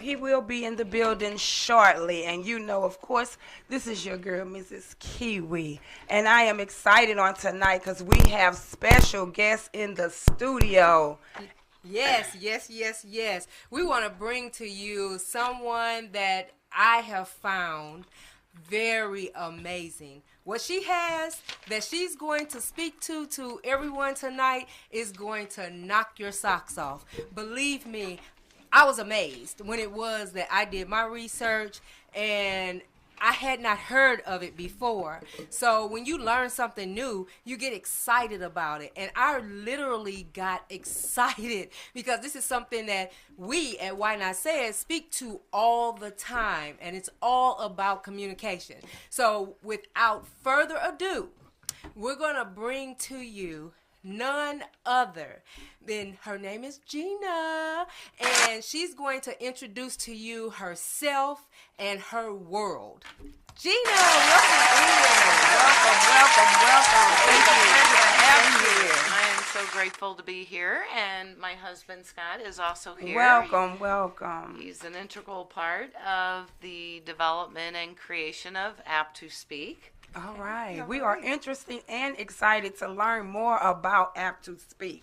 He will be in the building shortly. And you know, of course, this is your girl, Mrs. Kiwi. And I am excited on tonight because we have special guests in the studio. Yes, yes, yes, yes. We want to bring to you someone that I have found very amazing. What she has that she's going to speak to everyone tonight is going to knock your socks off. Believe me, I was amazed when it was that I did my research and I had not heard of it before. So when you learn something new, you get excited about it. And I literally got excited because this is something that we at Why Not Said speak to all the time. And it's all about communication. So without further ado, we're going to bring to you none other than her name is Gina, and she's going to introduce to you herself and her world. Gina, welcome in. Welcome. Thank It's a you. pleasure to have Thank you. you. I am so grateful to be here, and my husband Scott is also here. Welcome. He's an integral part of the development and creation of App2Speak. All right. We are interested and excited to learn more about App2Speak.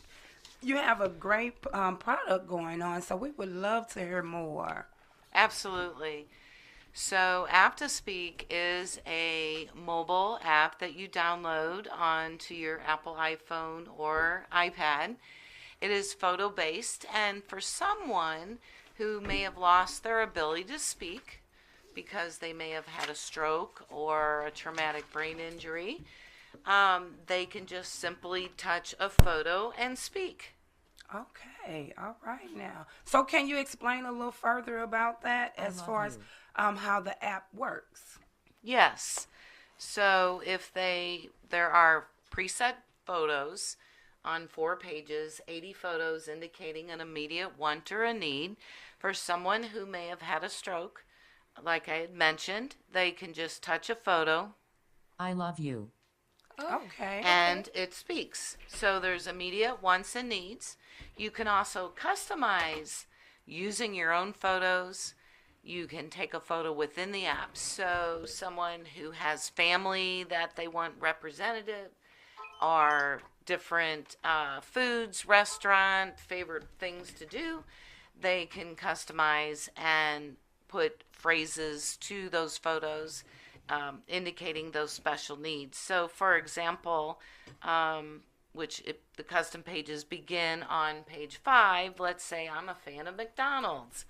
You have a great product going on, so we would love to hear more. Absolutely. So, App2Speak is a mobile app that you download onto your Apple iPhone or iPad. It is photo based, and for someone who may have lost their ability to speak because they may have had a stroke or a traumatic brain injury, they can just simply touch a photo and speak. Okay. All right now. So can you explain a little further about that as far as how the app works? Yes. So if there are preset photos on 4 pages, 80 photos indicating an immediate want or a need. For someone who may have had a stroke, like I had mentioned, they can just touch a photo I love you. Okay. and it speaks. So there's immediate wants and needs. You can also customize using your own photos. You can take a photo within the app. So someone who has family that they want representative, or different foods, restaurant, favorite things to do, they can customize and put phrases to those photos indicating those special needs. So, for example, which if the custom pages begin on page 5, let's say I'm a fan of McDonald's.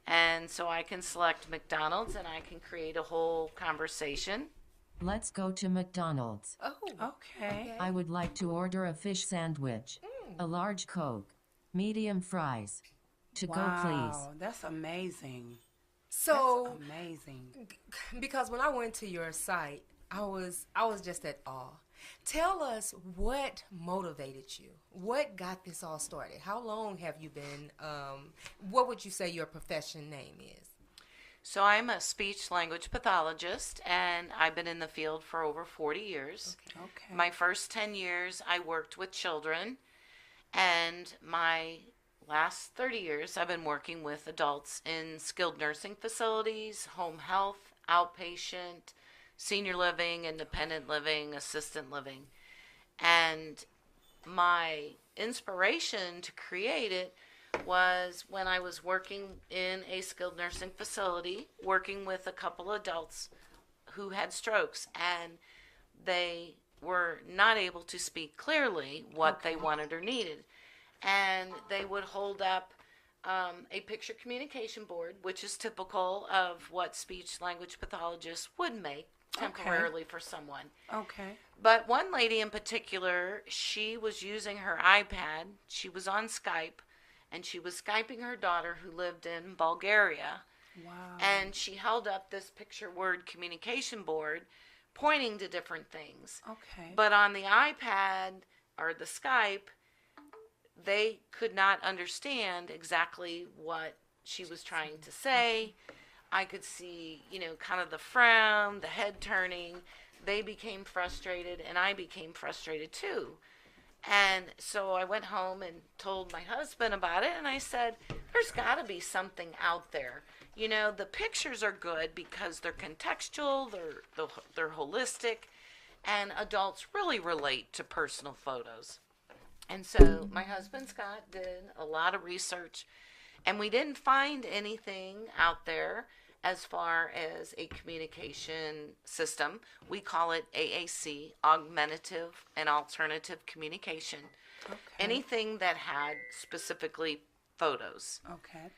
And so I can select McDonald's and I can create a whole conversation. Let's go to McDonald's. Oh, Okay. I would like to order a fish sandwich, a large Coke, medium fries. To go, please. Wow, that's amazing. so That's amazing. because when I went to your site, I was just at awe. Tell us what motivated you. What got this all started? How long have you been? What would you say your profession name is? So I'm a speech language pathologist and I've been in the field for over 40 years. Okay. My first 10 years I worked with children, and my last 30 years I've been working with adults in skilled nursing facilities, home health, outpatient, senior living, independent living, assisted living. And my inspiration to create it was when I was working in a skilled nursing facility, working with a couple adults who had strokes, and they were not able to speak clearly what they wanted or needed. And they would hold up a picture communication board, which is typical of what speech language pathologists would make temporarily for someone. Okay. But one lady in particular, she was using her iPad. She was on Skype, and she was Skyping her daughter who lived in Bulgaria. Wow. And she held up this picture word communication board pointing to different things. Okay. But on the iPad or the Skype, they could not understand exactly what she was trying to say. I could see, kind of the frown, the head turning. They became frustrated, and I became frustrated too. And so I went home and told my husband about it, and I said, there's got to be something out there. You know, the pictures are good because they're contextual, they're holistic, and adults really relate to personal photos. And so my husband Scott did a lot of research, and we didn't find anything out there as far as a communication system. We call it AAC, Augmentative and Alternative Communication. Okay. Anything that had specifically photos. Okay.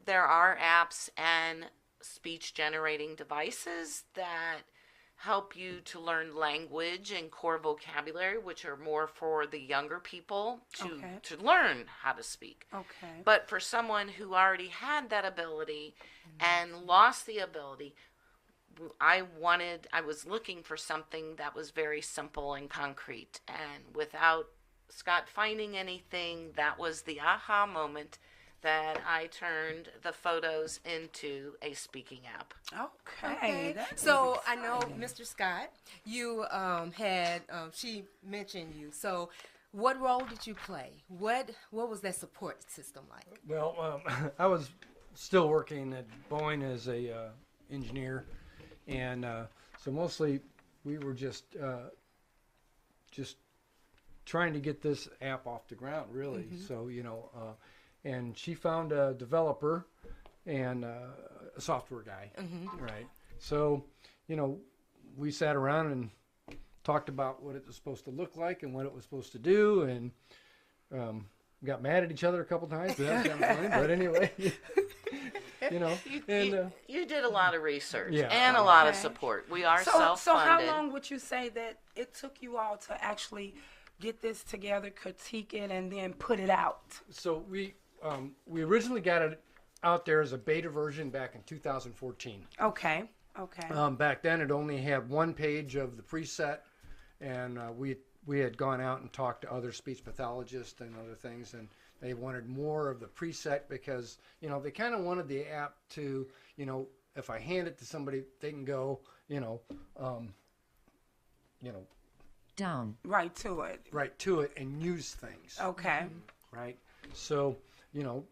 There are apps and speech generating devices that help you to learn language and core vocabulary, which are more for the younger people to learn how to speak. Okay. But for someone who already had that ability and lost the ability, I was looking for something that was very simple and concrete. And without Scott finding anything, that was the aha moment that I turned the photos into a speaking app. Okay. So I know, Mr. Scott, you had, she mentioned you. So what role did you play? What was that support system like? Well, I was still working at Boeing as a engineer, and so mostly we were just trying to get this app off the ground, really. Mm-hmm. So, and she found a developer and a software guy, right? So, we sat around and talked about what it was supposed to look like and what it was supposed to do, and got mad at each other a couple times, but that was kind of funny. But anyway, you did a lot of research Yeah. and a lot of support. We are So self-funded. how long would you say that it took you all to actually get this together, critique it, and then put it out? So we originally got it out there as a beta version back in 2014. Okay. Back then, it only had one page of the preset, and we had gone out and talked to other speech pathologists and other things, and they wanted more of the preset because they kind of wanted the app to if I hand it to somebody, they can go Down. Right to it. And use things. Okay. Right. So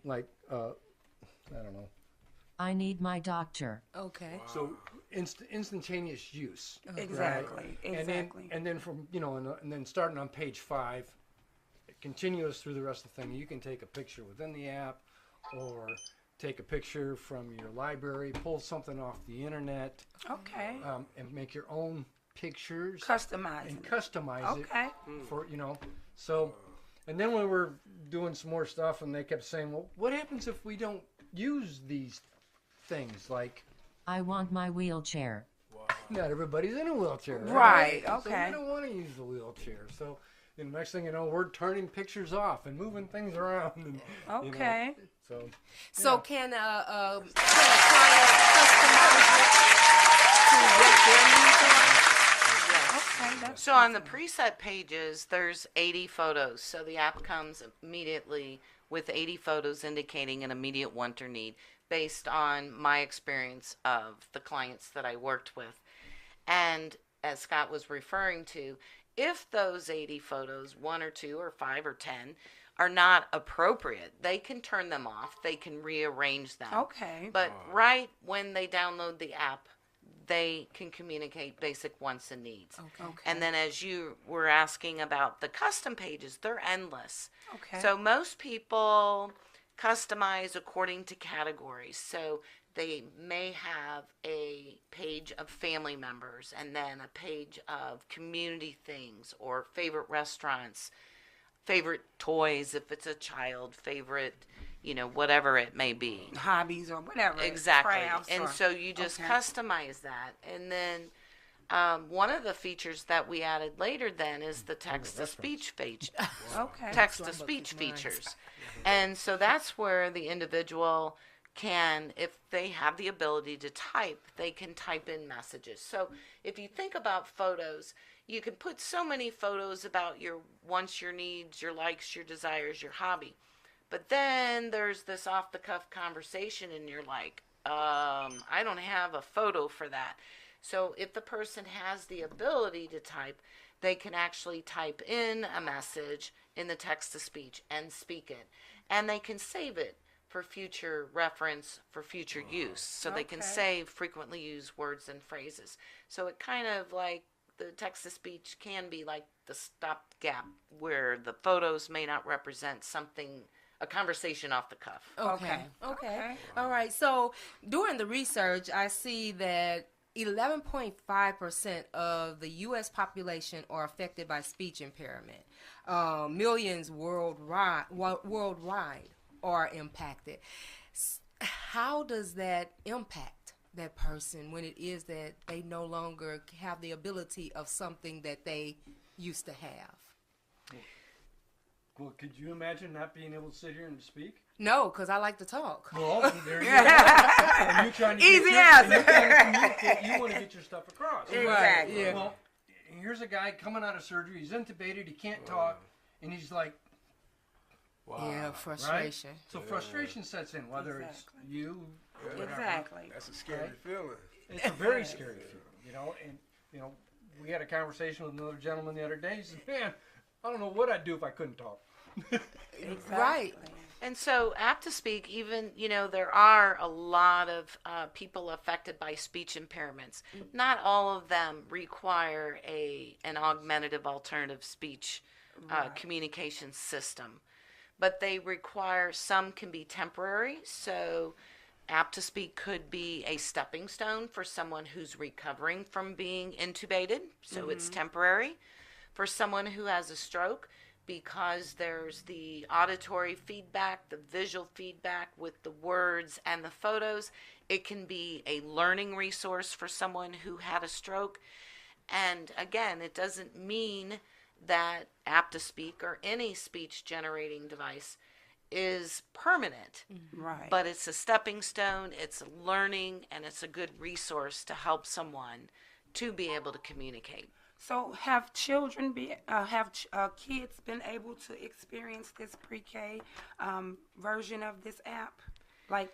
like I don't know. I need my doctor. Okay. So instantaneous use. Exactly. Right? Exactly. And then from and then starting on page 5, it continues through the rest of the thing. You can take a picture within the app, or take a picture from your library, pull something off the internet, Okay. and make your own pictures. Customizing. And customize it Okay. for So, and then we were doing some more stuff, and they kept saying, "Well, what happens if we don't use these things?" Like, I want my wheelchair. not everybody's in a wheelchair, Right, So okay. we don't want to use the wheelchair. So, next thing you know, we're turning pictures off and moving things around. And, Okay. So can a client customize it to what their needs are? Okay. So on the preset pages, there's 80 photos. So the app comes immediately with 80 photos indicating an immediate want or need based on my experience of the clients that I worked with. And as Scott was referring to, if those 80 photos, 1 or 2 or 5 or 10, are not appropriate, they can turn them off. They can rearrange them. Okay. But right when they download the app, they can communicate basic wants and needs. Okay. And then as you were asking about the custom pages, they're endless. Okay. So most people customize according to categories. So they may have a page of family members and then a page of community things or favorite restaurants, favorite toys if it's a child, favorite, whatever it may be. Hobbies or whatever. Exactly. Crafts And or- so you just Okay. customize that. And then one of the features that we added later then is the text-to-speech feature. Okay. Text-to-speech features. And so that's where the individual can, if they have the ability to type, they can type in messages. So if you think about photos, you can put so many photos about your wants, your needs, your likes, your desires, your hobby. But then there's this off-the-cuff conversation and you're like, I don't have a photo for that. So if the person has the ability to type, they can actually type in a message in the text-to-speech and speak it. And they can save it for future reference, for future use, so they can Okay. save frequently used words and phrases. So it kind of like the text-to-speech can be like the stopgap where the photos may not represent something, a conversation off the cuff. Okay. Okay. Okay. All right. So during the research, I see that 11.5% of the U.S. population are affected by speech impairment. Millions worldwide are impacted. How does that impact that person when it is that they no longer have the ability of something that they used to have? Well, could you imagine not being able to sit here and speak? No, because I like to talk. Well, there you go. And you're trying to Easy and you're answer. trying to communicate. You want to get your stuff across. Exactly. Yeah. Well, here's a guy coming out of surgery. He's intubated. He can't talk, and he's like, Yeah, frustration. so frustration sets in. Whether Exactly. it's you, whatever. Exactly. That's a scary feeling. It's a very scary feeling, And we had a conversation with another gentleman the other day. He said, "Man, I don't know what I'd do if I couldn't talk." Exactly. Right. And so, App2Speak, even, there are a lot of people affected by speech impairments. Not all of them require an augmentative alternative speech communication system, but they require, some can be temporary. So, App2Speak could be a stepping stone for someone who's recovering from being intubated, so it's temporary. For someone who has a stroke, because there's the auditory feedback, the visual feedback with the words and the photos. It can be a learning resource for someone who had a stroke. And again, it doesn't mean that App2Speak or any speech generating device is permanent. Right. But it's a stepping stone, it's a learning, and it's a good resource to help someone to be able to communicate. So have kids been able to experience this pre-K version of this app? Like,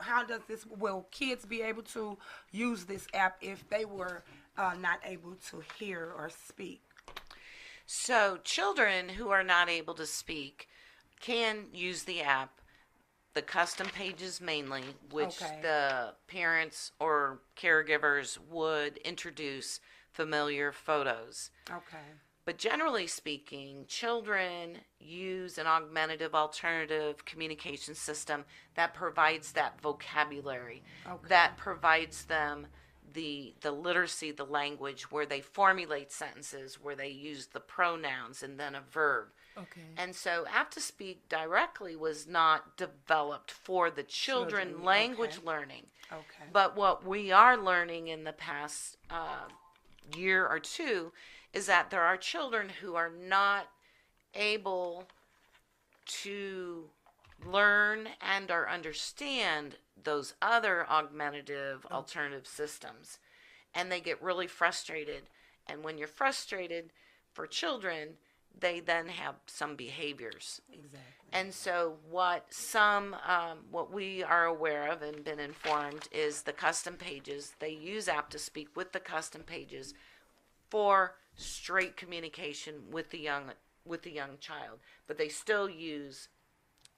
how does this? Will kids be able to use this app if they were not able to hear or speak? So children who are not able to speak can use the app, the custom pages mainly, which Okay. the parents or caregivers would introduce familiar photos. Okay. But generally speaking, children use an augmentative alternative communication system that provides that vocabulary, Okay. that provides them the literacy, the language where they formulate sentences, where they use the pronouns and then a verb. Okay. And so App2Speak directly was not developed for the children language okay. learning. Okay. But what we are learning in the past year or two is that there are children who are not able to learn and or understand those other augmentative alternative systems, and they get really frustrated. And when you're frustrated, for children, they then have some behaviors. Exactly. And so what we are aware of and been informed is the custom pages. They use App2Speak with the custom pages for straight communication with the young child, but they still use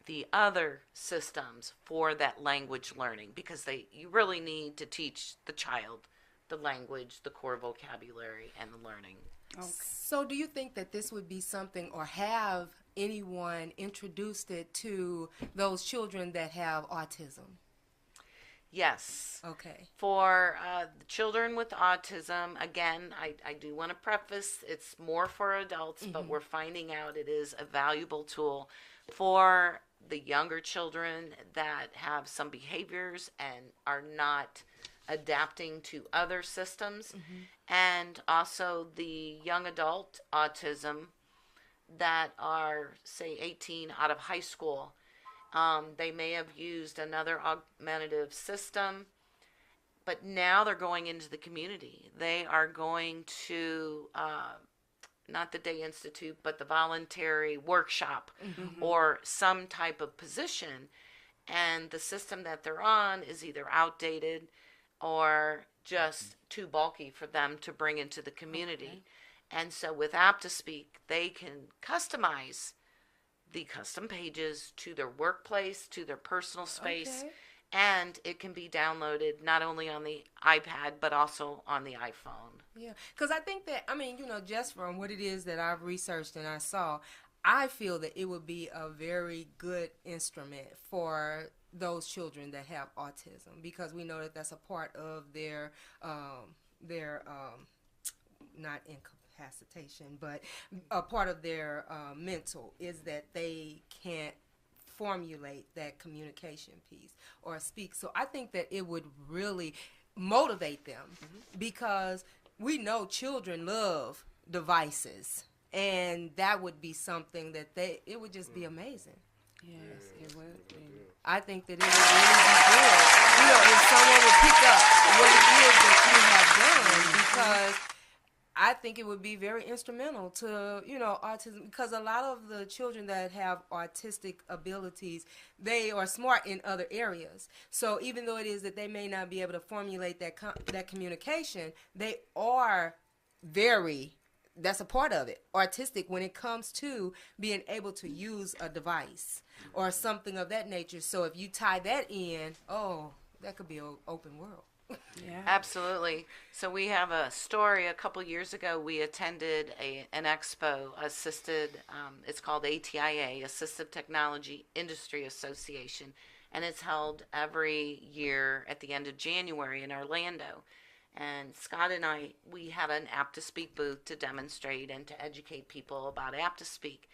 the other systems for that language learning, because you really need to teach the child the language, the core vocabulary, and the learning. Okay. So do you think that this would be something, or have anyone introduced it to those children that have autism? Yes. Okay. For the children with autism, again, I do want to preface, it's more for adults, but we're finding out it is a valuable tool for the younger children that have some behaviors and are not adapting to other systems, and also the young adult autism that are, say, 18 out of high school. They may have used another augmentative system, but now they're going into the community. They are going to, not the Day Institute, but the voluntary workshop or some type of position. And the system that they're on is either outdated or just too bulky for them to bring into the community. And so with App2Speak, they can customize the custom pages to their workplace, to their personal space, Okay. and it can be downloaded not only on the iPad but also on the iPhone. Yeah, because I think that, I mean, just from what it is that I've researched and I saw, I feel that it would be a very good instrument for those children that have autism, because we know that that's a part of their not incapacitation, but a part of their mental is that they can't formulate that communication piece or speak. So I think that it would really motivate them, because we know children love devices, and that would be something that it would just be amazing. Yes, it would be. I think that it would really be good, if someone would pick up what it is that you have done, because I think it would be very instrumental to, autism, because a lot of the children that have autistic abilities, they are smart in other areas. So even though it is that they may not be able to formulate that communication, they are that's a part of it, artistic, when it comes to being able to use a device or something of that nature. So if you tie that in, that could be an open world. Yeah. Absolutely. So we have a story. A couple years ago, we attended an expo, it's called ATIA, Assistive Technology Industry Association, and it's held every year at the end of January in Orlando. And Scott and I, we had an App2Speak booth to demonstrate and to educate people about App2Speak.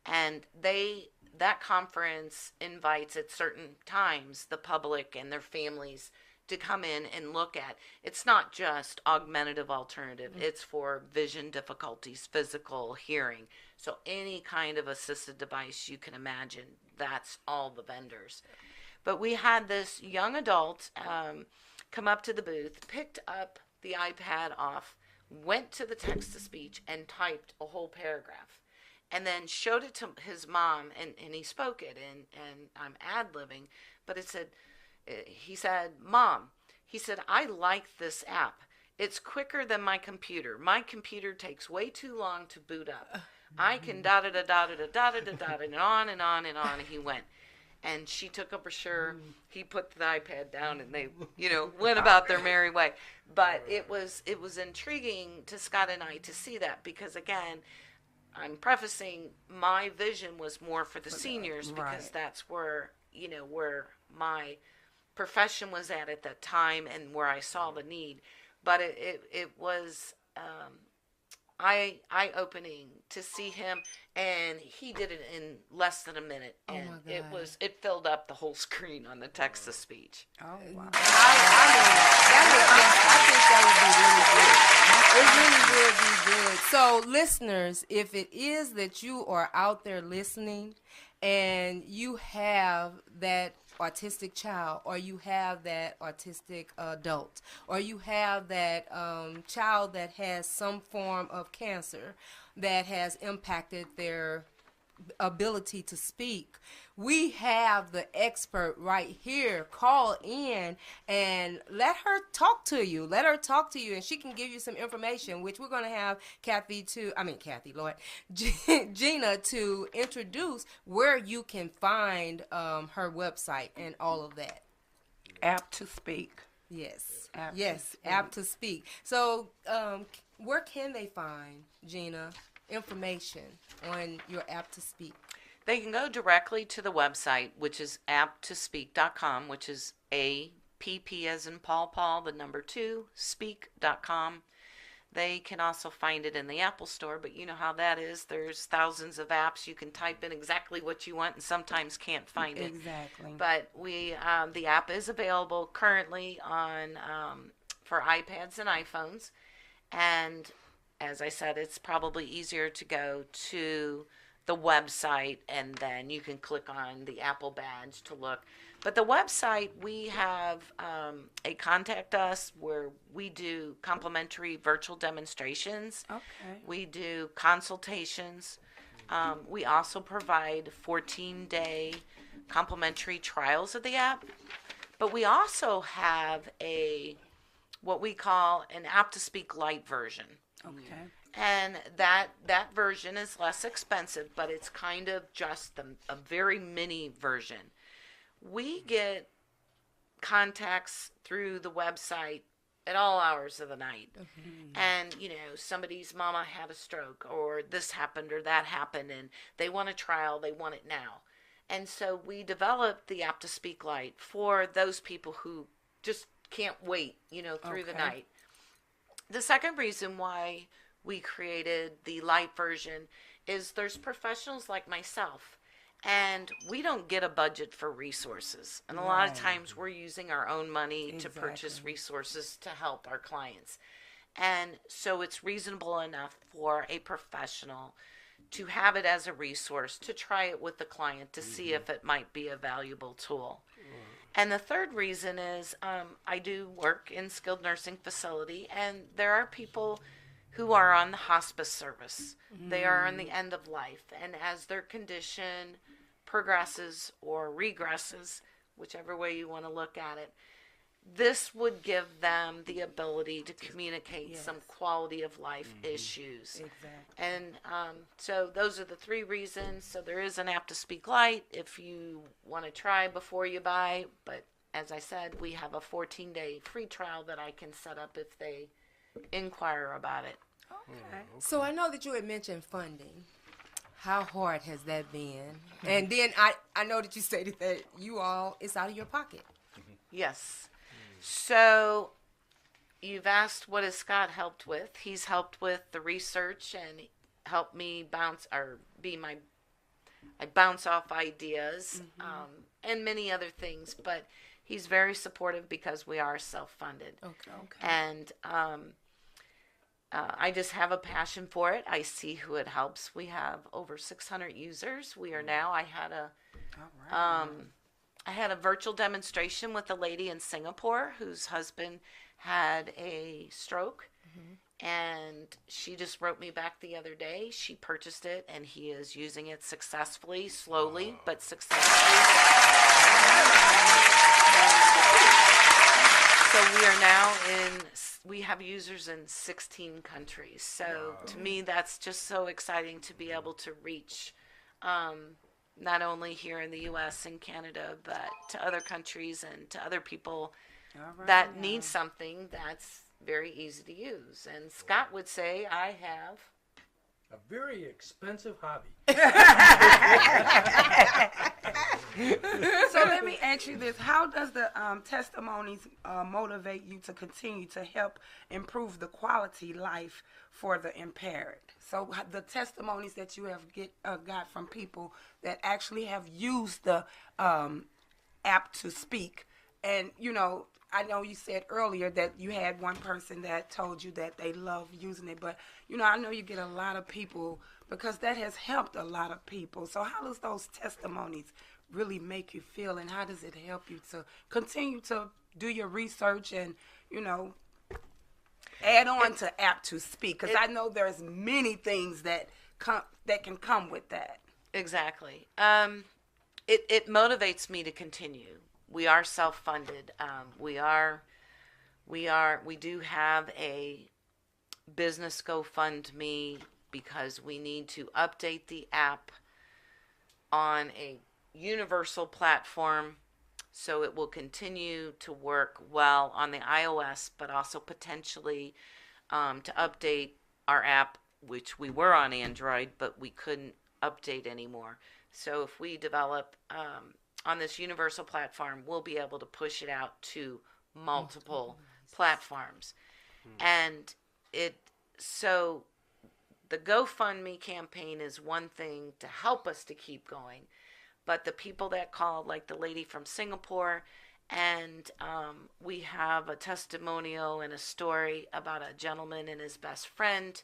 And that conference invites at certain times the public and their families to come in and look at. It's not just augmentative alternative. It's for vision difficulties, physical, hearing. So any kind of assisted device you can imagine, that's all the vendors. But we had this young adult come up to the booth, picked up the iPad off, went to the text-to-speech, and typed a whole paragraph. And then showed it to his mom, and he spoke it, and I'm ad-libbing, but he said, "Mom," he said, "I like this app. It's quicker than my computer. My computer takes way too long to boot up. I can da-da-da-da-da-da-da-da-da," and on and on and on he went. And she took up her shirt. He put the iPad down, and they, went about their merry way. But it was intriguing to Scott and I to see that, because again, I'm prefacing, my vision was more for the seniors, because that's where my profession was at that time and where I saw the need. But it was eye-opening to see him, and he did it in less than a minute, and it filled up the whole screen on the text-to-speech. Oh, wow. I think that would be really good. It really would be good. So, listeners, if it is that you are out there listening and you have that autistic child, or you have that autistic adult, or you have that child that has some form of cancer that has impacted their ability to speak, we have the expert right here. Call in and let her talk to you. And she can give you some information, which we're going to have Gina to introduce where you can find her website and all of that. App2Speak. Yes. App2Speak. Yes, App2Speak. So where can they find, Gina, information on your App2Speak? They can go directly to the website, which is app2speak.com, which is APP as in Paul, the number 2, speak.com. They can also find it in the Apple Store, but you know how that is. There's thousands of apps. You can type in exactly what you want and sometimes can't find it. Exactly. But the app is available currently for iPads and iPhones. And as I said, it's probably easier to go to the website, and then you can click on the Apple badge to look. But the website, we have a contact us where we do complimentary virtual demonstrations. Okay. We do consultations. We also provide 14-day complimentary trials of the app. But we also have what we call an App2Speak Lite version. Okay. And that version is less expensive, but it's kind of just a very mini version. We get contacts through the website at all hours of the night. And, somebody's mama had a stroke, or this happened or that happened, and they want a trial, they want it now. And so we developed the App2Speak Lite for those people who just can't wait, through the night. The second reason why we created the light version is there's professionals like myself, and we don't get a budget for resources. And a lot of times we're using our own money to purchase resources to help our clients. And so it's reasonable enough for a professional to have it as a resource, to try it with the client to see if it might be a valuable tool. And the third reason is I do work in skilled nursing facility, and there are people who are on the hospice service. They are on the end of life, and as their condition progresses or regresses, whichever way you want to look at it, this would give them the ability to communicate some quality of life issues. And so those are the three reasons. So there is an App2Speak Lite if you want to try before you buy. But as I said, we have a 14-day free trial that I can set up if they inquire about it. Okay. So I know that you had mentioned funding. How hard has that been? And then I know that you stated that it's out of your pocket. Yes. So you've asked what has Scott helped with. He's helped with the research and helped me I bounce off ideas and many other things. But he's very supportive because we are self-funded. Okay. And I just have a passion for it. I see who it helps. We have over 600 users. We are now. I had a virtual demonstration with a lady in Singapore whose husband had a stroke, and she just wrote me back the other day. She purchased it, and he is using it successfully, slowly, but successfully. So we are now we have users in 16 countries. So to me, that's just so exciting to be able to reach not only here in the U.S. and Canada, but to other countries and to other people that need something that's very easy to use. And Scott would say, I have a very expensive hobby. So let me ask you this. How does the testimonies motivate you to continue to help improve the quality life for the impaired? So the testimonies that you have got from people that actually have used the App2Speak, and I know you said earlier that you had one person that told you that they love using it, but I know you get a lot of people because that has helped a lot of people. So how does those testimonies really make you feel, and how does it help you to continue to do your research and add on to App2Speak? Because I know there's many things that can come with that. Exactly. It motivates me to continue. We are self-funded. We do have a business GoFundMe because we need to update the app on a universal platform so it will continue to work well on the iOS, but also potentially to update our app, which we were on Android, but we couldn't update anymore. So if we develop on this universal platform, we'll be able to push it out to multiple platforms. And so the GoFundMe campaign is one thing to help us to keep going, but the people that called, like the lady from Singapore, and we have a testimonial and a story about a gentleman and his best friend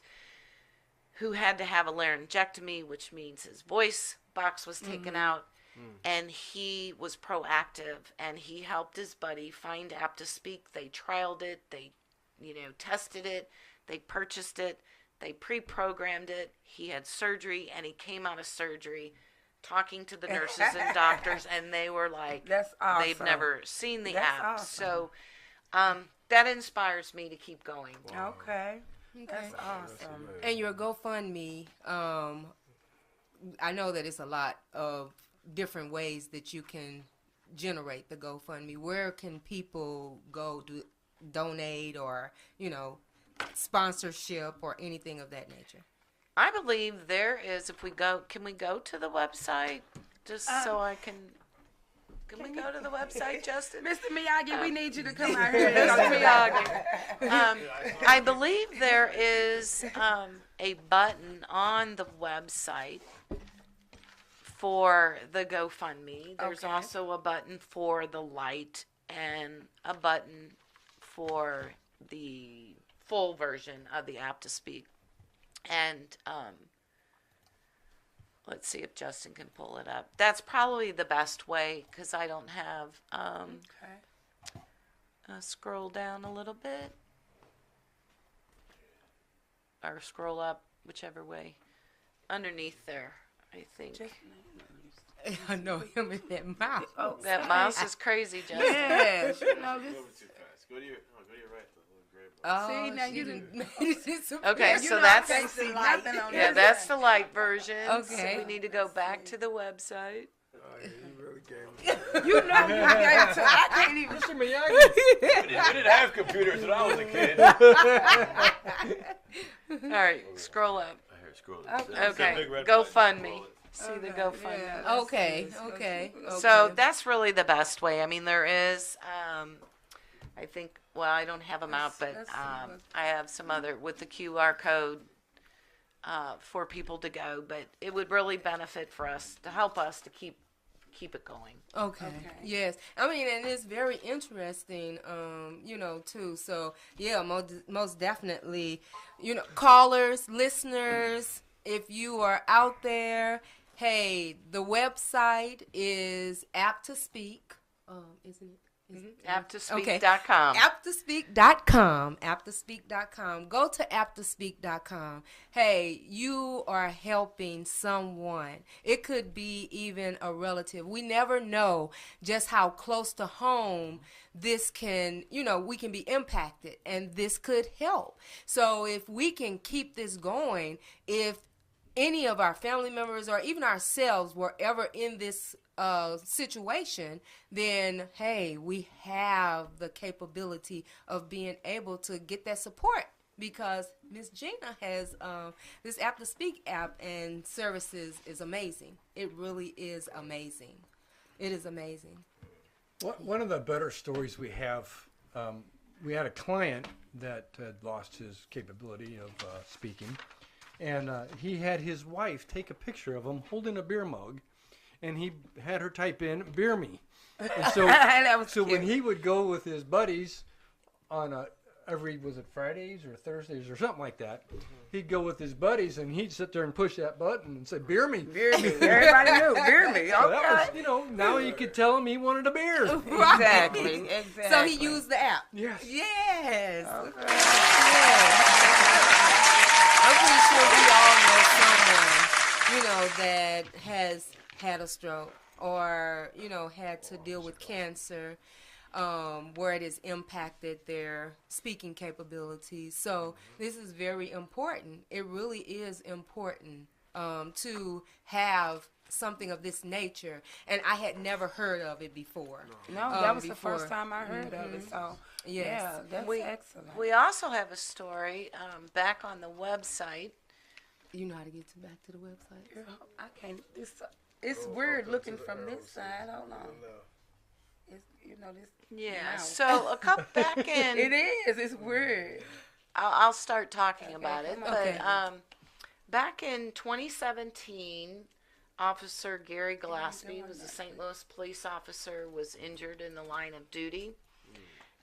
who had to have a laryngectomy, which means his voice box was taken out. And he was proactive, and he helped his buddy find App2Speak. They trialed it, they tested it, they purchased it, they pre-programmed it. He had surgery, and he came out of surgery talking to the nurses and doctors, and they were like, that's awesome. They've never seen the That's app. awesome. So that inspires me to keep going. Okay. Okay. That's awesome. And your GoFundMe, I know that it's a lot of different ways that you can generate the GoFundMe. Where can people go to donate or, sponsorship or anything of that nature? I believe there is, if we go, can we go to the website? Just so I can we go to the website, Justin? Mr. Miyagi, we need you to come out here. Mr. Miyagi. I believe there is a button on the website for the GoFundMe. There's Okay. also a button for the light and a button for the full version of the App2Speak. And let's see if Justin can pull it up. That's probably the best way because I don't have. Okay. Scroll down a little bit. Or scroll up, whichever way. Underneath there, I think. I know him in that mouth. Oh, That mouse is crazy, Justin. yes. You know, Go this, too fast. Go to your right. The little gray button. Oh, See, now she you didn't didn't- made it disappear. Okay, you so know, that's I can't see nothing on yeah, this that's side. the light version. Okay. So we need to go back to the website. Oh, yeah, you really gave me. You know you gave to I can't even. Mr. Miyagi. We didn't have computers when I was a kid. All right, scroll up. I hear scroll. Okay, GoFundMe. See the GoFundMe. Yeah. Okay. So that's really the best way. I mean, there is, I think, well, I don't have them out, but let's see I have some other with the QR code for people to go. But it would really benefit for us to help us to keep it going. Okay. Yes. I mean, and it's very interesting, too. So, yeah, most definitely, callers, listeners, if you are out there, hey, the website is App2Speak, isn't it? App2Speak.com. App2Speak.com. App2Speak.com. Go to App2Speak.com. Hey, you are helping someone. It could be even a relative. We never know just how close to home this can, we can be impacted, and this could help. So if we can keep this going, if any of our family members or even ourselves were ever in this situation, then hey, we have the capability of being able to get that support, because Miss Gina has this App2Speak app and services is amazing. It really is amazing. It is amazing. One of the better stories we have, we had a client that had lost his capability of speaking, and he had his wife take a picture of him holding a beer mug, and he had her type in "beer me." And so, That was so when cute. he would go with his buddies on was it Fridays or Thursdays or something like that, he'd go with his buddies and he'd sit there and push that button and say "beer me." Beer me. Everybody knew. Beer me. Okay. So that was, now you could tell him he wanted a beer. Exactly. So he used the app. Yes. Yes. Okay. I'm pretty sure we all know someone, that has had a stroke or, had to deal with cancer, where it has impacted their speaking capabilities. So this is very important. It really is important to have something of this nature. And I had never heard of it before. No, that was before. the first time I heard of it. So, Yes. yeah, that's excellent. We also have a story back on the website. You know how to get back to the website? I can't. It's weird looking from this side. Hold on. It's, this. Yeah. mouse. So a couple back in. It is. It's weird. I'll start talking about it. come But on. Okay. back in 2017, Officer Gary Gillespie was a St. Louis police officer, was injured in the line of duty.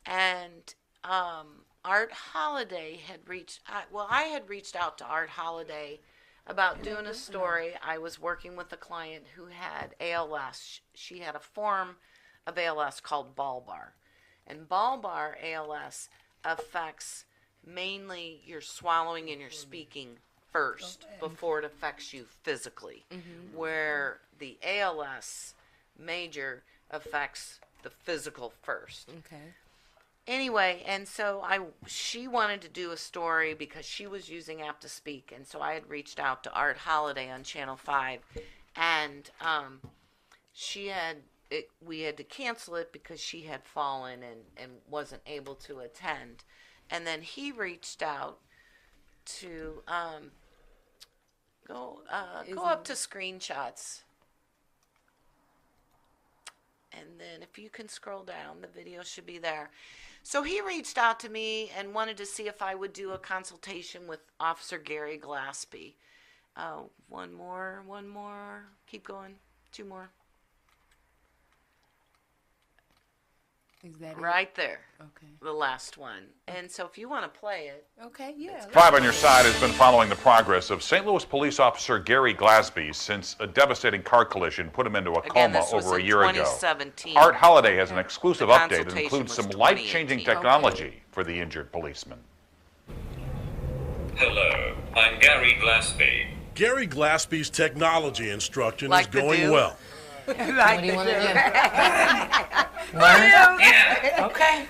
And Art Holiday had I had reached out to Art Holiday about doing a story. I was working with a client who had ALS. She had a form of ALS called bulbar. And bulbar ALS affects mainly your swallowing and your speaking first before it affects you physically. Where the ALS major affects the physical first. Okay. Anyway, and so she wanted to do a story because she was using App2Speak, and so I had reached out to Art Holiday on Channel 5, and we had to cancel it because she had fallen and wasn't able to attend. And then he reached out to go up to screenshots. And then if you can scroll down, the video should be there. So he reached out to me and wanted to see if I would do a consultation with Officer Gary Glaspie. One more. Keep going. 2 more. Is that right there? Okay. The last one. And so if you want to play it. Okay, yeah. Five on Your Side has been following the progress of St. Louis police officer Gary Glaspie since a devastating car collision put him into a coma over a year ago. Art Holiday has an exclusive update that includes some life-changing technology for the injured policeman. Hello, I'm Gary Glaspie. Gary Glaspie's technology instruction Like is to going do? well. What do you want to do? Learn? Okay.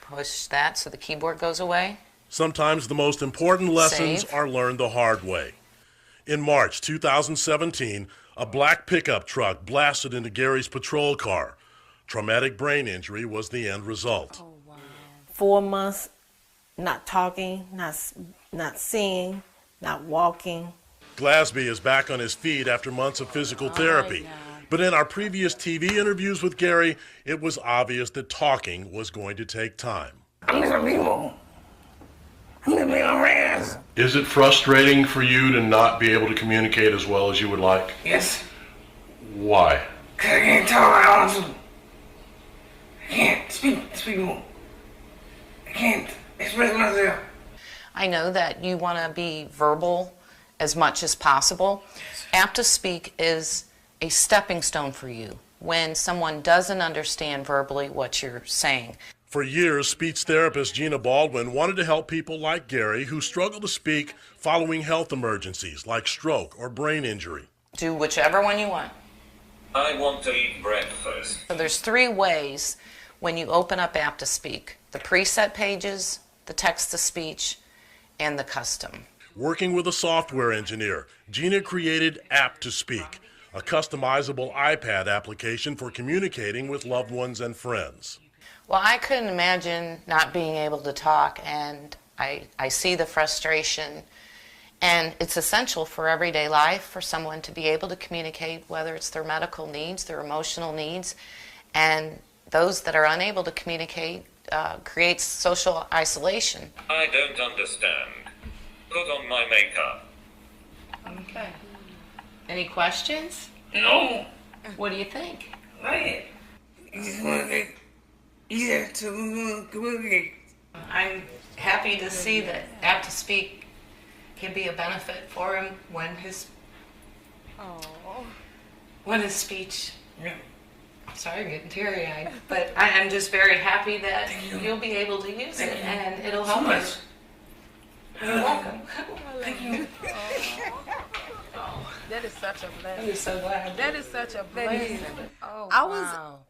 Push that so the keyboard goes away. Sometimes the most important lessons Save. are learned the hard way. In March 2017, a black pickup truck blasted into Gary's patrol car. Traumatic brain injury was the end result. 4 months, not talking, not seeing, not walking. Glaspie is back on his feet after months of physical therapy. But in our previous TV interviews with Gary, it was obvious that talking was going to take time. Is it frustrating for you to not be able to communicate as well as you would like? Yes. Why? Because I can't talk like I want to. I can't speak more. I can't express myself. I know that you want to be verbal as much as possible. App2Speak is a stepping stone for you when someone doesn't understand verbally what you're saying. For years, speech therapist Gina Baldwin wanted to help people like Gary who struggle to speak following health emergencies like stroke or brain injury. Do whichever one you want. I want to eat breakfast. So there's 3 ways when you open up App2Speak: the preset pages, the text-to-speech, and the custom. Working with a software engineer, Gina created App2Speak, a customizable iPad application for communicating with loved ones and friends. Well, I couldn't imagine not being able to talk, and I see the frustration. And it's essential for everyday life for someone to be able to communicate, whether it's their medical needs, their emotional needs, and those that are unable to communicate creates social isolation. I don't understand. Put on my makeup. Okay. Any questions? No. What do you think? Right. You just want to make it easier to communicate. I'm happy to see that App2Speak can be a benefit for him when his speech. Yeah. Sorry, I'm getting teary-eyed, but I'm just very happy that you'll be able to use it and it'll help us. You're welcome. Thank you. That is such a blessing. I'm so glad. That is such a blessing. Oh,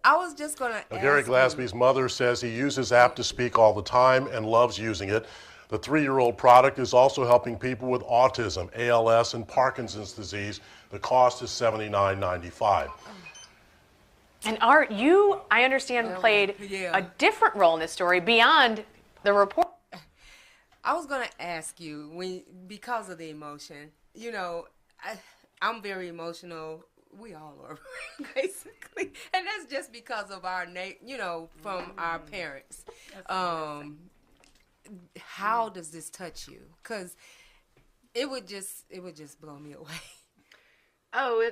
I was just gonna ask Gary you. Glaspie's mother says he uses App2Speak all the time and loves using it. The 3-year-old product is also helping people with autism, ALS, and Parkinson's disease. The cost is $79.95. And Art, you, I understand, played a different role in this story beyond the report. I was gonna ask you because of the emotion. You know, I'm very emotional. We all are, basically, and that's just because of our from our parents. How does this touch you? Because it would just blow me away. Oh,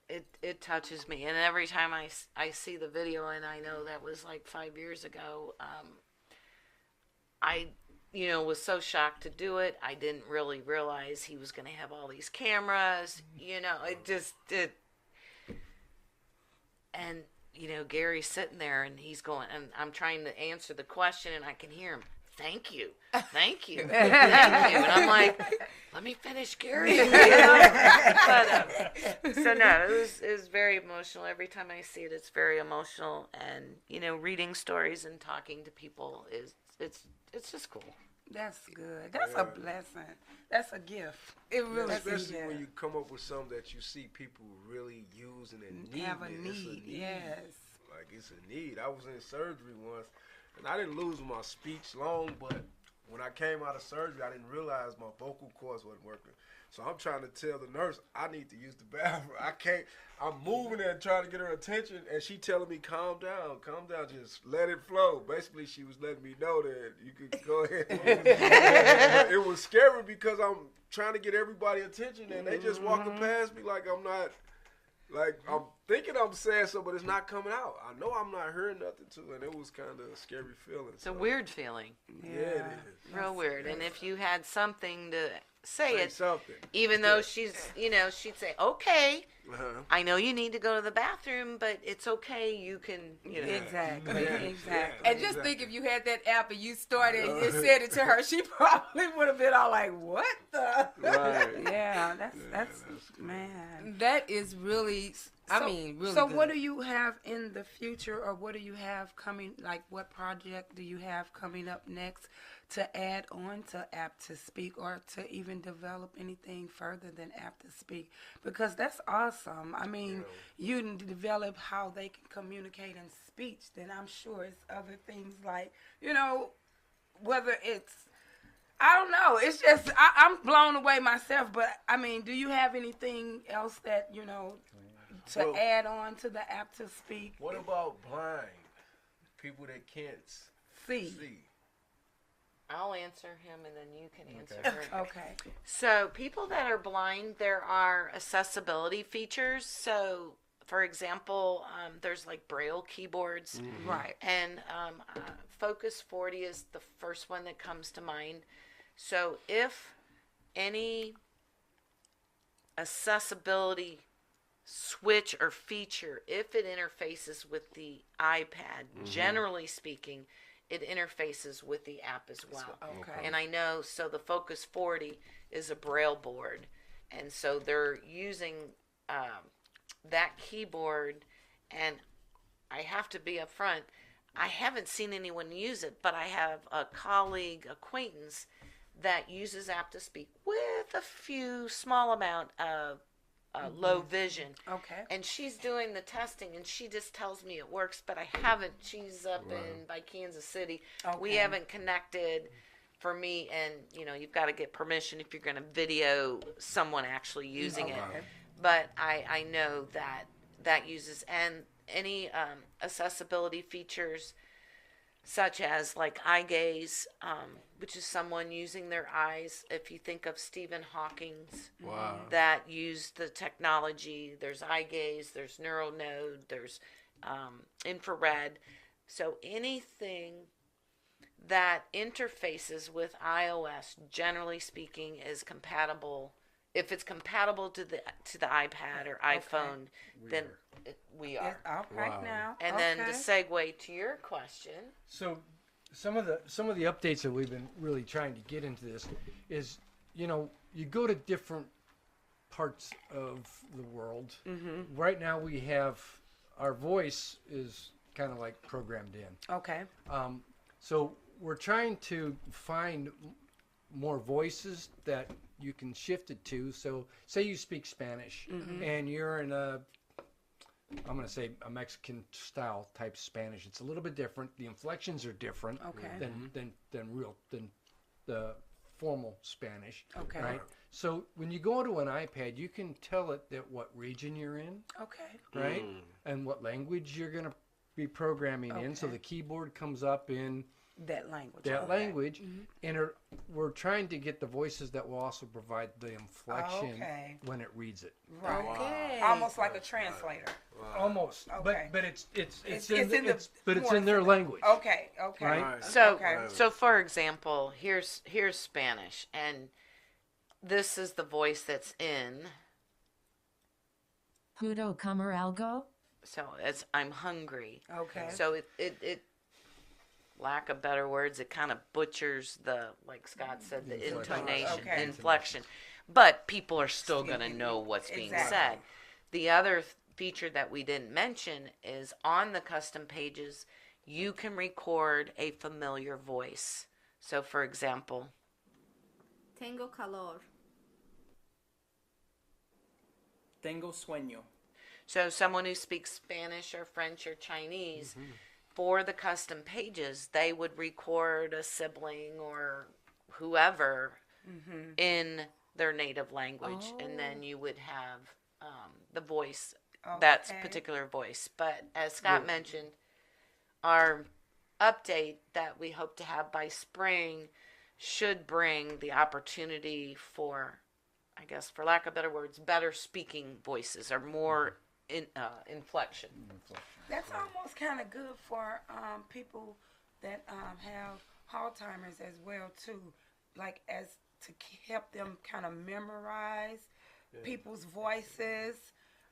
it touches me, and every time I see the video, and I know that was like 5 years ago, I was so shocked to do it. I didn't really realize he was going to have all these cameras. And Gary's sitting there, and he's going, and I'm trying to answer the question, and I can hear him thank you. Thank you. Thank you. And I'm like, let me finish, Gary. But, so no, it was very emotional. Every time I see it, it's very emotional. And, reading stories and talking to people it's just cool. That's good. That's a blessing. That's a gift. It really is. Especially when you come up with something that you see people really using and need. Have a need. Yes. Like, it's a need. I was in surgery once, and I didn't lose my speech long, but when I came out of surgery, I didn't realize my vocal cords wasn't working. So I'm trying to tell the nurse I need to use the bathroom. I can't. I'm moving there and trying to get her attention, and she telling me, calm down, just let it flow. Basically, she was letting me know that you could go ahead. It was scary because I'm trying to get everybody attention, and they just walking past me like I'm not. Like, I'm thinking I'm saying something, but it's not coming out. I know I'm not hearing nothing, too, and it was kind of a scary feeling. It's a weird feeling. Yeah, it is. Real weird. And if you had something to say something. Even though she's, she'd say, okay, I know you need to go to the bathroom, but it's okay. You can, Exactly. And just think if you had that app and you started and said it to her, she probably would have been all like, what the? Right. Yeah, that's man. That is really, really So good. what do you have in the future, or what do you have coming, like what project do you have coming up next to add on to App2Speak, or to even develop anything further than App2Speak? Because that's awesome. I mean, you can develop how they can communicate in speech, then I'm sure it's other things like, whether it's, I don't know. It's just, I'm blown away myself, but I mean, do you have anything else that, to add on to the App2Speak? What about blind people that can't see? I'll answer him and then you can answer her. Okay. So people that are blind, there are accessibility features. So, for example, there's like Braille keyboards. Right. And Focus 40 is the first one that comes to mind. So if any accessibility switch or feature, if it interfaces with the iPad, generally speaking, it interfaces with the app as well. Okay. And I know, so the Focus 40 is a Braille board. And so they're using that keyboard, and I have to be upfront, I haven't seen anyone use it, but I have a colleague, acquaintance, that uses App2Speak with a few small amount of low vision. Okay. And she's doing the testing, and she just tells me it works, but I haven't. She's up by Kansas City. Okay. We haven't connected for me, and you've got to get permission if you're going to video someone actually using it. But I know that uses, and any accessibility features such as like eye gaze, which is someone using their eyes. If you think of Stephen Hawking's, that used the technology, there's eye gaze, there's neural node, there's infrared. So anything that interfaces with iOS, generally speaking, is compatible. If it's compatible to the iPad or iPhone, then we are. Right now. And then to segue to your question. So some of the updates that we've been really trying to get into this is, you go to different parts of the world. Right now we have, our voice is kind of like programmed in. Okay. So we're trying to find more voices that you can shift it to. So say you speak Spanish and you're in I'm going to say a Mexican style type Spanish. It's a little bit different. The inflections are different than the formal Spanish. Okay. Right? So when you go to an iPad, you can tell it that what region you're in. Okay. Right? And what language you're going to be programming in. So the keyboard comes up in that language. And we're trying to get the voices that will also provide the inflection when it reads it. Right. Okay. Almost like a translator. Almost. Okay. But it's in their language. Okay. Right? So for example, here's Spanish, and this is the voice that's in. Pudo comer algo? So it's I'm hungry. Okay. So it lack of better words, it kind of butchers the, like Scott said, the intonation, inflection. But people are still going to know what's being said. The other feature that we didn't mention is on the custom pages, you can record a familiar voice. So, for example, Tengo calor. Tengo sueño. So someone who speaks Spanish or French or Chinese, for the custom pages, they would record a sibling or whoever in their native language, and then you would have the voice, that particular voice. But as Scott mentioned, our update that we hope to have by spring should bring the opportunity for, I guess, for lack of better words, better speaking voices or more inflection. That's almost kind of good for people that have Alzheimer's as well too, like as to help them kind of memorize people's voices.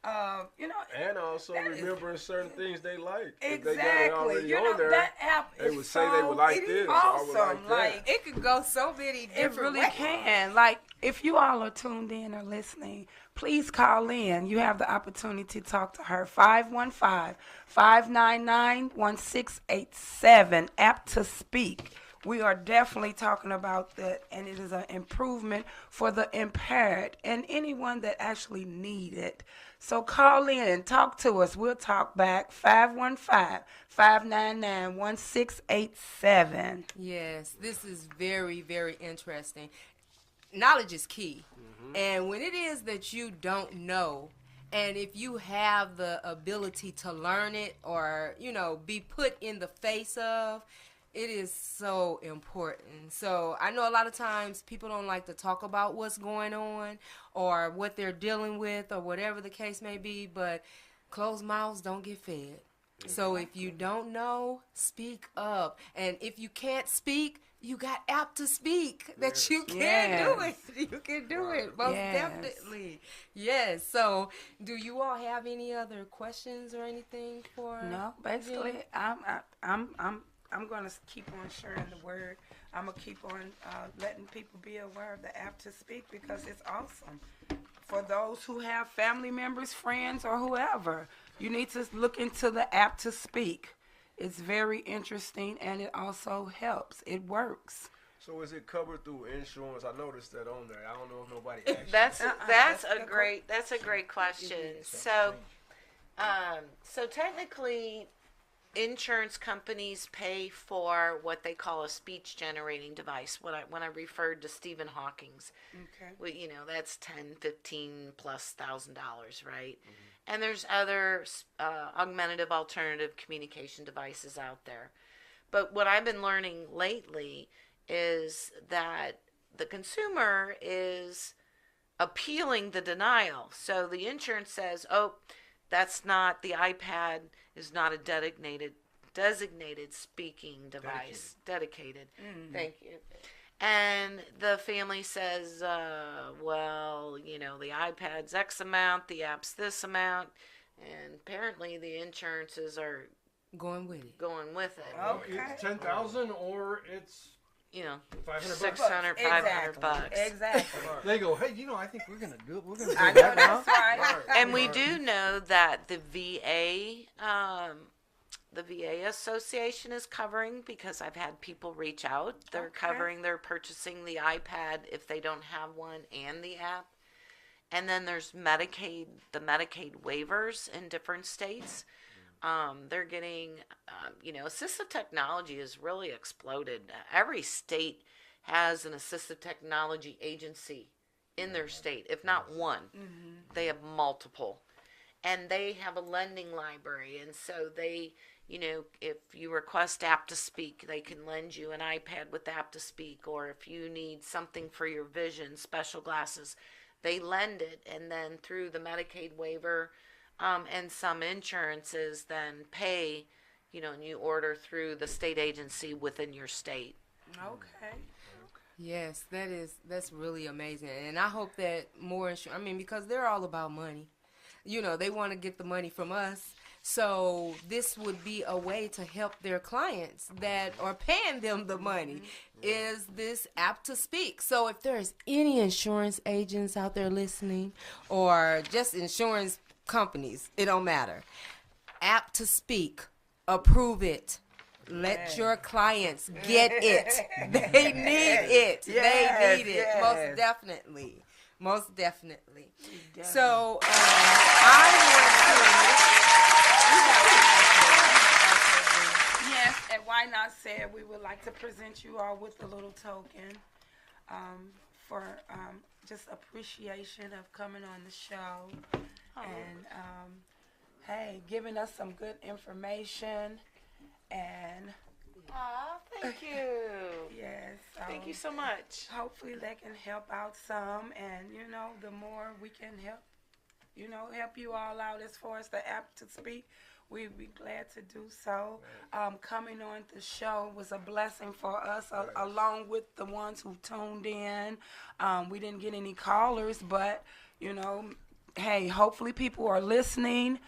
And also remembering certain things they like. Exactly. They got it already on there, that app they is would say they would like this. Awesome. I would like that. Like, it could go so many different It really ways. can. Like, if you all are tuned in or listening, please call in. You have the opportunity to talk to her. 515-599-1687. App2Speak. We are definitely talking about that, and it is an improvement for the impaired and anyone that actually need it. So call in and talk to us. We'll talk back. 515-599-1687. Yes, this is very, very interesting. Knowledge is key. And when it is that you don't know, and if you have the ability to learn it or, be put in the face of, it is so important. So I know a lot of times people don't like to talk about what's going on or what they're dealing with or whatever the case may be, but closed mouths don't get fed. So if you don't know, speak up. And if you can't speak, you got App2Speak that you can do it. You can do it, most definitely. Yes. So do you all have any other questions or anything for? No, basically, I'm going to keep on sharing the word. I'm going to keep on letting people be aware of the App2Speak because it's awesome. For those who have family members, friends, or whoever, you need to look into the App2Speak. It's very interesting, and it also helps. It works. So is it covered through insurance? I noticed that on there. I don't know if nobody asked. That's a great question. So technically, insurance companies pay for what they call a speech generating device. When I referred to Stephen Hawking's, well, that's $10,000-$15,000+, right? And there's other augmentative alternative communication devices out there. But what I've been learning lately is that the consumer is appealing the denial. So the insurance says, oh, that's not, the iPad is not a designated speaking device. Dedicated. Thank you. And the family says, well, the iPad's X amount, the app's this amount, and apparently the insurances are going with it. Okay. It's $10,000 or it's $500, $600, $500. Exactly. They go, hey, I think we're gonna do it. We're gonna do I that know that's now. right. And we do know that the VA Association is covering, because I've had people reach out. They're covering, they're purchasing the iPad if they don't have one and the app. And then there's Medicaid, the Medicaid waivers in different states. They're getting, assistive technology has really exploded. Every state has an assistive technology agency in their state, if not one. They have multiple. And they have a lending library, and so they, if you request App2Speak, they can lend you an iPad with App2Speak, or if you need something for your vision, special glasses, they lend it, and then through the Medicaid waiver, and some insurances then pay, and you order through the state agency within your state. Okay. Yes, that's really amazing, and I hope that more because they're all about money. They want to get the money from us. So this would be a way to help their clients that are paying them the money. Is this App2Speak? So if there's any insurance agents out there listening, or just insurance companies, it don't matter. App2Speak, approve it. Let your clients get it. They need it. They need it. Most definitely. Most definitely. So I want to. Yes, and why not said we would like to present you all with a little token for just appreciation of coming on the show and hey, giving us some good information. And thank you. Yes. Thank you so much. Hopefully they can help out some, and the more we can help, help you all out as far as the App2Speak, we'd be glad to do so. Coming on the show was a blessing for us, along with the ones who tuned in. We didn't get any callers, but hey, hopefully people are listening.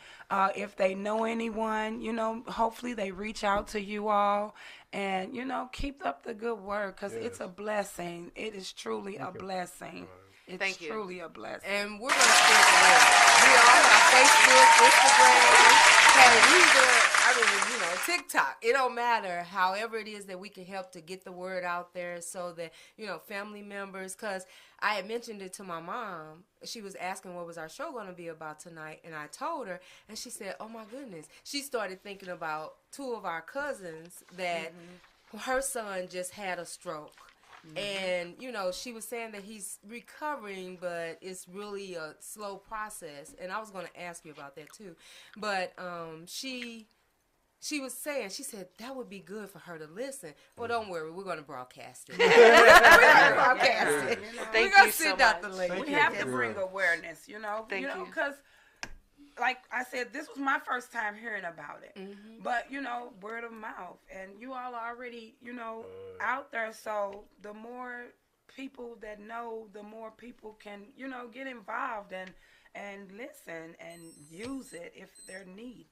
If they know anyone, hopefully they reach out to you all. And, keep up the good work, because it's a blessing. It is truly a blessing. It's truly a blessing. And we're going to spread the word. We all have Facebook, Instagram. TikTok. It don't matter. However it is that we can help to get the word out there so that, family members, because I had mentioned it to my mom. She was asking what was our show going to be about tonight, and I told her, and she said, oh my goodness. She started thinking about two of our cousins that her son just had a stroke. And, she was saying that he's recovering, but it's really a slow process. And I was going to ask you about that, too. But she was saying, she said, that would be good for her to listen. Well, don't worry. We're going to broadcast it. We're going to broadcast it. We're going to send out the link. We have to bring awareness, because like I said, this was my first time hearing about it. But, word of mouth. And you all are already, out there. So the more people that know, the more people can, get involved and listen and use it if they're need,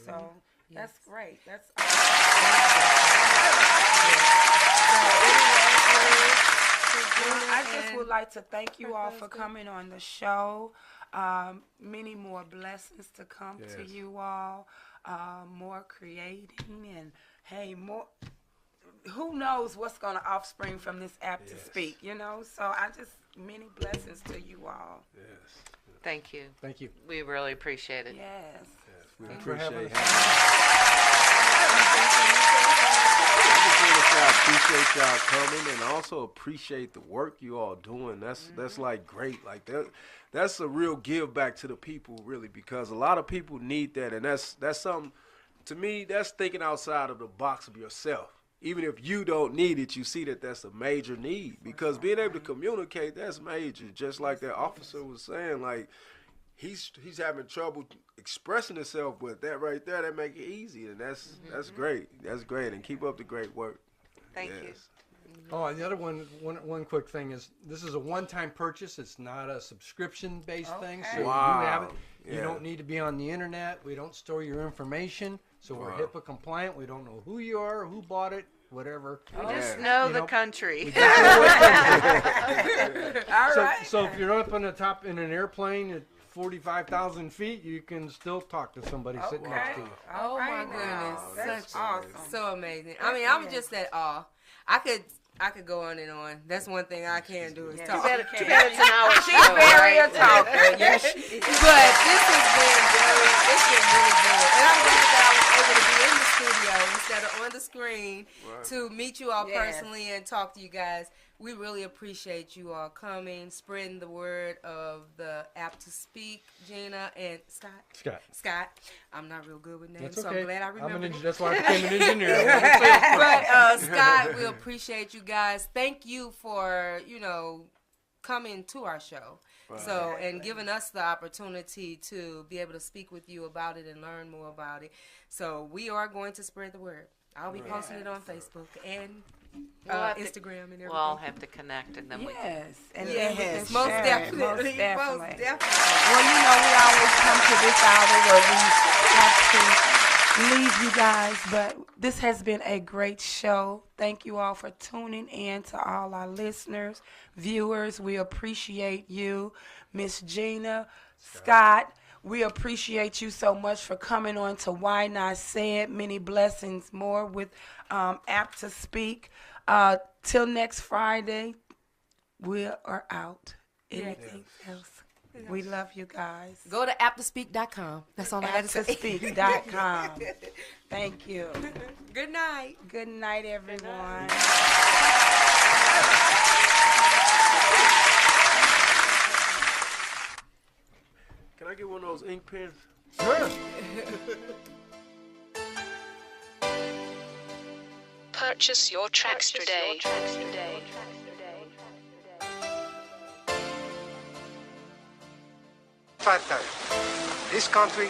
So that's great. That's I just would like to thank you all for coming on the show. Many more blessings to come to you all. More creating and hey, more. Who knows what's going to offspring from this App2Speak? So I just many blessings to you all. Yes. Thank you. Thank you. We really appreciate it. Yes. We Thanks appreciate for it. I appreciate y'all coming, and also appreciate the work you all doing. That's like great. Like that's a real give back to the people, really, because a lot of people need that, and that's something. To me, that's thinking outside of the box of yourself. Even if you don't need it, you see that that's a major need, because being able to communicate, that's major. Just like that officer was saying, like he's having trouble expressing himself, but that right there, that make it easy, and that's great. That's great, and keep up the great work. Thank you. Oh, and the other one quick thing is, this is a one-time purchase. It's not a subscription-based thing. So you have it. You don't need to be on the internet. We don't store your information. So we're HIPAA compliant. We don't know who you are, who bought it, whatever. We just know the country. All right. So if you're up on the top in an airplane at 45,000 feet, you can still talk to somebody sitting next to you. Oh my goodness, That's such awesome. So amazing. I mean, I'm just at awe. I could go on and on. That's one thing I can do is talk. Too bad it's an hour She's very a talker. But this has been really good. And I'm glad that I was able to be in the studio instead of on the screen to meet you all personally and talk to you guys. We really appreciate you all coming, spreading the word of the App2Speak, Gina and Scott. I'm not real good with names, so I'm glad I remember. That's why I became an engineer. But Scott, we appreciate you guys. Thank you for, coming to our show. So, and giving us the opportunity to be able to speak with you about it and learn more about it. So we are going to spread the word. I'll be posting it on Facebook and Instagram and everything. We'll all have to connect, and then we can. Yes, most definitely. Well, we always come to this hour where we have to leave you guys, but this has been a great show. Thank you all for tuning in, to all our listeners, viewers. We appreciate you. Miss Gina, Scott, we appreciate you so much for coming on to Why Not Say It. Many blessings more with App2Speak. Till next Friday, we are out. Anything else? We love you guys. Go to App2Speak.com. That's all I got to say. App2Speak.com. Thank you. Good night. Good night, everyone. Can I get one of those ink pens? Sure. Purchase your tracks today. This country